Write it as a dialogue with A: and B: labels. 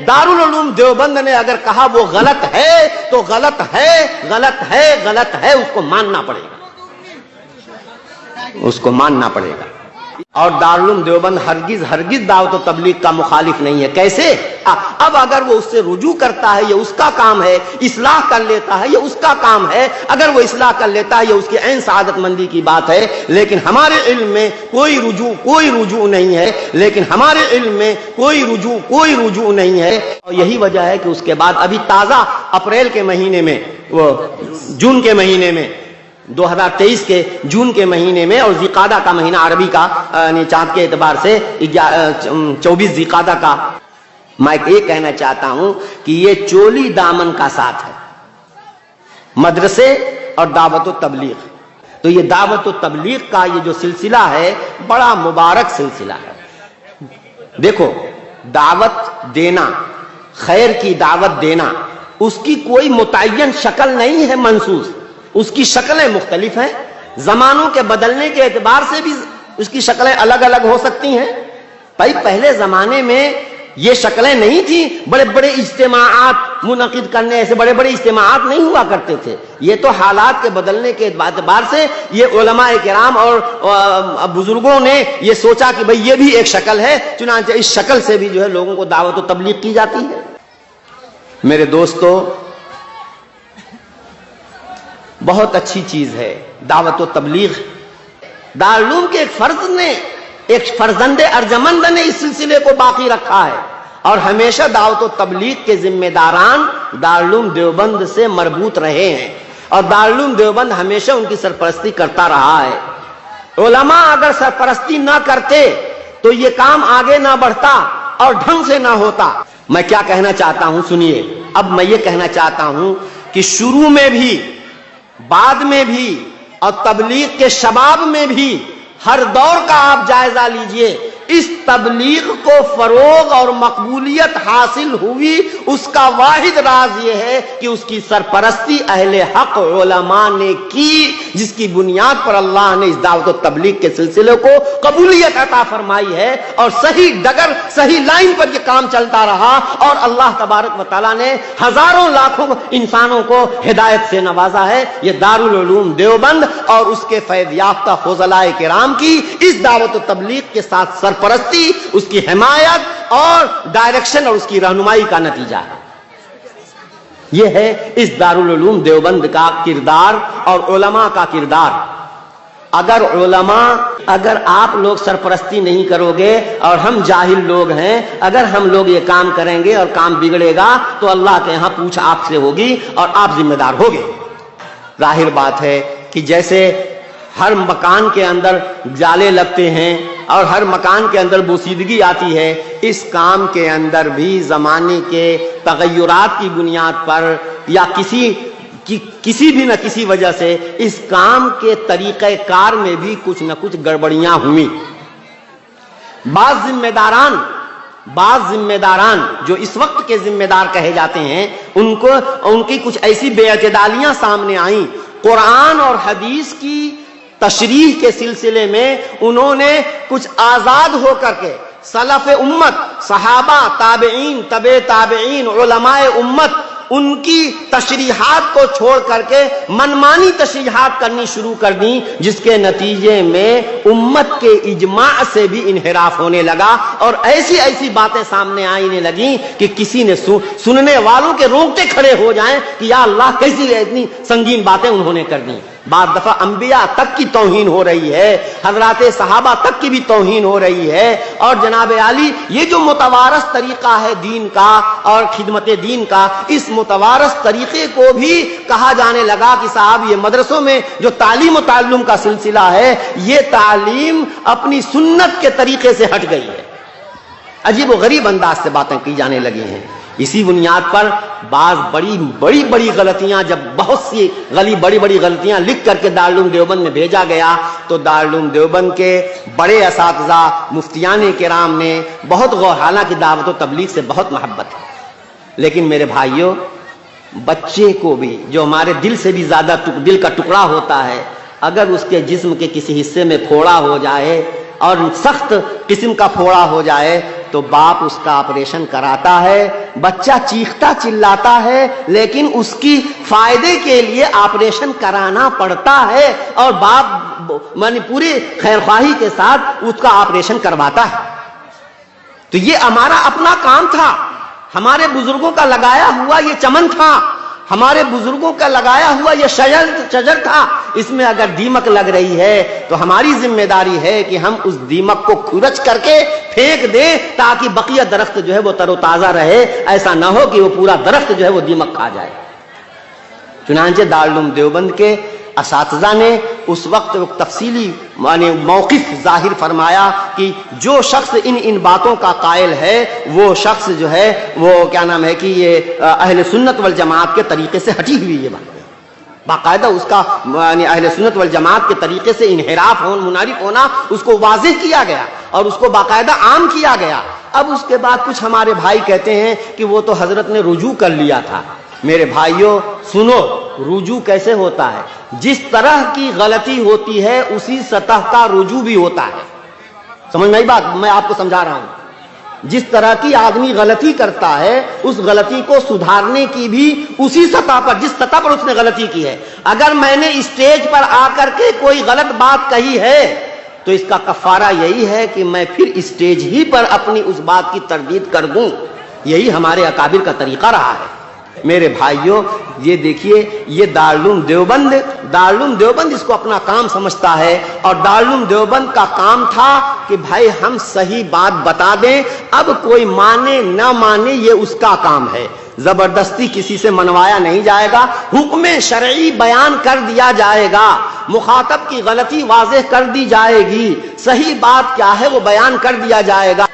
A: दारुल उलूम देवबंद ने अगर कहा वो गलत है तो गलत है, गलत है, गलत है, उसको मानना पड़ेगा, उसको मानना पड़ेगा। और दारुल उलूम देवबंद हरगिज हरगिज दावत और तबलीग का मुखालिफ नहीं है। कैसे? अब अगर वो उससे रुजू करता है ये उसका काम है, इस्लाह कर लेता है ये उसका काम है, अगर वो इस्लाह कर लेता है ये उसकी ऐन सआदतमंदी की बात है। लेकिन हमारे इल्म में कोई रुजू नहीं है, लेकिन हमारे इल्म में कोई रुजू नहीं है। और यही वजह है कि उसके बाद अभी ताज़ा अप्रैल के महीने में, वो जून के महीने में, 2023 के जून के महीने में, और ज़िक़ादा का महीना अरबी का चाँद के एतबार से 24 ज़िक़ादा का, मैं ये कहना चाहता हूं कि ये चोली दामन का साथ है, मदरसे और दावत व तबलीग। तो ये दावत व तबलीग का ये जो सिलसिला है बड़ा मुबारक सिलसिला है। देखो, दावत देना, खैर की दावत देना, उसकी कोई मुतय्यन शक्ल नहीं है मंसूस, उसकी शक्लें मुख्तलिफ हैं, जमानों के बदलने के एतबार से भी उसकी शक्लें अलग अलग हो सकती हैं। भाई पहले जमाने में ये शक्लें नहीं थी, बड़े बड़े इज्तिमाआत मुनक़िद करने, ऐसे बड़े बड़े इज्तिमाआत नहीं हुआ करते थे। ये तो हालात के बदलने के एतबार से ये उलमाए किराम और बुजुर्गों ने ये सोचा कि भाई ये भी एक शक्ल है, चुनांचे इस शक्ल से भी जो है लोगों को दावत व तबलीग की जाती है। मेरे दोस्तों, बहुत अच्छी चीज है दावत व तबलीग। दारुल उलूम के एक फर्जंदे अर्जमंद ने इस सिलसिले को बाकी रखा है, और हमेशा दावत व तबलीग के जिम्मेदारान दारुल उलूम देवबंद से मरबूत रहे हैं, और दारुल उलूम देवबंद हमेशा उनकी सरपरस्ती करता रहा है। उलमा अगर सरपरस्ती ना करते तो ये काम आगे ना बढ़ता और ढंग से ना होता। मैं क्या कहना चाहता हूं सुनिए। अब मैं ये कहना चाहता हूं कि शुरू में भी, बाद में भी और तबलीग के शबाब में भी हर दौर का आप जायजा लीजिए, इस तबलीग को फरोग और मकबूलियत हासिल हुई, उसका वाहिद राज यह है कि उसकी सरपरस्ती अहले हक उलमा ने की, जिसकी बुनियाद पर अल्लाह ने इस दावत व तबलीग के सिलसिले को कबूलियत अता फरमाई है, और सही डगर सही लाइन पर यह काम चलता रहा, और अल्लाह तबारक व तआला ने हजारों लाखों इंसानों को हिदायत से नवाजा है। यह दारुल उलूम देवबंद और उसके फैज़ याफ्ता फुज़लाए किराम की इस दावत व तबलीग के साथ सरपरस्ती, उसकी हिमायत और डायरेक्शन और उसकी रहनुमाई का नतीजा है। यह है इस दारुल उलूम देवबंद का किरदार और उलमा का किरदार। अगर आप लोग सरपरस्ती नहीं करोगे और हम जाहिल लोग हैं, अगर हम लोग ये काम करेंगे और काम बिगड़ेगा तो अल्लाह के यहां पूछ आपसे होगी और आप जिम्मेदार होगे। जाहिर बात है कि जैसे हर मकान के अंदर जाले लगते हैं और हर मकान के अंदर बोसीदगी आती है, इस काम के अंदर भी ज़माने के तग़य्युरात की बुनियाद पर या किसी भी न किसी वजह से इस काम के तरीक़े कार में भी कुछ न कुछ गड़बड़ियां हुई। बाज़ जिम्मेदारान जो इस वक्त के जिम्मेदार कहे जाते हैं, उनकी कुछ ऐसी बेअतदालियां सामने आई। कुरान और हदीस की तशरीह के सिलसिले में उन्होंने कुछ आजाद होकर के सलफ उम्मत, सहाबा, ताबईन, तबे ताबईन, उलमाए उम्मत, उनकी तशरीहात को छोड़ करके मनमानी तशरीहात करनी शुरू कर दी, जिसके नतीजे में उम्मत के इजमा से भी इनहिराफ होने लगा, और ऐसी ऐसी बातें सामने आने लगी कि किसी ने सुनने वालों के रोंगटे खड़े हो जाएं कि या अल्लाह कैसी इतनी संगीन बातें उन्होंने कर दी। बाद दफा अंबिया तक की तौहीन हो रही है, हजराते सहाबा तक की भी तौहीन हो रही है, और जनाब आली ये जो मुतवारस तरीका है दीन का और खिदमत दीन का, इस मुतवारस तरीके को भी कहा जाने लगा कि साहब ये मदरसों में जो तालीम और ताल्लुम का सिलसिला है, ये तालीम अपनी सुन्नत के तरीके से हट गई है। अजीब व गरीब अंदाज से बातें की जाने लगी हैं। इसी बुनियाद पर बाज बड़ी गलतियां, जब बहुत सी बड़ी गलतियां लिख करके दारुल उलूम देवबंद में भेजा गया, तो दारुल उलूम देवबंद के बड़े असातिज़ा मुफ्तियान किराम ने बहुत हालांकि दावत व तबलीग से बहुत मोहब्बत है, लेकिन मेरे भाइयों, बच्चे को भी जो हमारे दिल से भी ज्यादा दिल का टुकड़ा होता है, अगर उसके जिस्म के किसी हिस्से में फोड़ा हो जाए और सख्त किस्म का फोड़ा हो जाए تو باپ اس کا آپریشن کراتا ہے، بچہ چیختا چلاتا ہے، لیکن اس کی فائدے کے لیے آپریشن کرانا پڑتا ہے، اور باپ یعنی پوری خیرخواہی کے ساتھ اس کا آپریشن کرواتا ہے۔ تو یہ ہمارا اپنا کام تھا، ہمارے بزرگوں کا لگایا ہوا یہ چمن تھا، ہمارے بزرگوں کا لگایا ہوا یہ شجر تھا، اس میں اگر دیمک لگ رہی ہے تو ہماری ذمہ داری ہے کہ ہم اس دیمک کو کھرچ کر کے پھینک دیں، تاکہ بقیہ درخت جو ہے وہ تر و تازہ رہے، ایسا نہ ہو کہ وہ پورا درخت جو ہے وہ دیمک کھا جائے۔ چنانچہ دارالعلوم دیوبند کے اساتذہ نے اس وقت تفصیلی موقف ظاہر فرمایا کہ جو شخص ان باتوں کا قائل ہے وہ شخص جو ہے وہ کیا نام ہے کہ یہ اہل سنت والجماعت کے طریقے سے ہٹی ہوئی یہ بات، باقاعدہ اس کا اہل سنت والجماعت کے طریقے سے انحراف منحرف ہونا اس کو واضح کیا گیا اور اس کو باقاعدہ عام کیا گیا۔ اب اس کے بعد کچھ ہمارے بھائی کہتے ہیں کہ وہ تو حضرت نے رجوع کر لیا تھا۔ میرے بھائیوں سنو، رجوع کیسے ہوتا ہے؟ جس طرح کی غلطی ہوتی ہے اسی سطح کا رجوع بھی ہوتا ہے۔ سمجھ میں آئی بات؟ میں آپ کو سمجھا رہا ہوں، جس طرح کی آدمی غلطی کرتا ہے اس غلطی کو سدھارنے کی بھی اسی سطح پر، جس سطح پر اس نے غلطی کی ہے۔ اگر میں نے اسٹیج پر آ کر کے کوئی غلط بات کہی ہے تو اس کا کفارہ یہی ہے کہ میں پھر اسٹیج ہی پر اپنی اس بات کی تردید کر دوں۔ یہی ہمارے اکابر کا طریقہ رہا ہے۔ میرے بھائیوں یہ دیکھیے، یہ دارالعلوم دیوبند اس کو اپنا کام سمجھتا ہے، اور دارالعلوم دیوبند کا کام تھا کہ بھائی ہم صحیح بات بتا دیں، اب کوئی مانے نہ مانے یہ اس کا کام ہے، زبردستی کسی سے منوایا نہیں جائے گا، حکم شرعی بیان کر دیا جائے گا، مخاطب کی غلطی واضح کر دی جائے گی، صحیح بات کیا ہے وہ بیان کر دیا جائے گا۔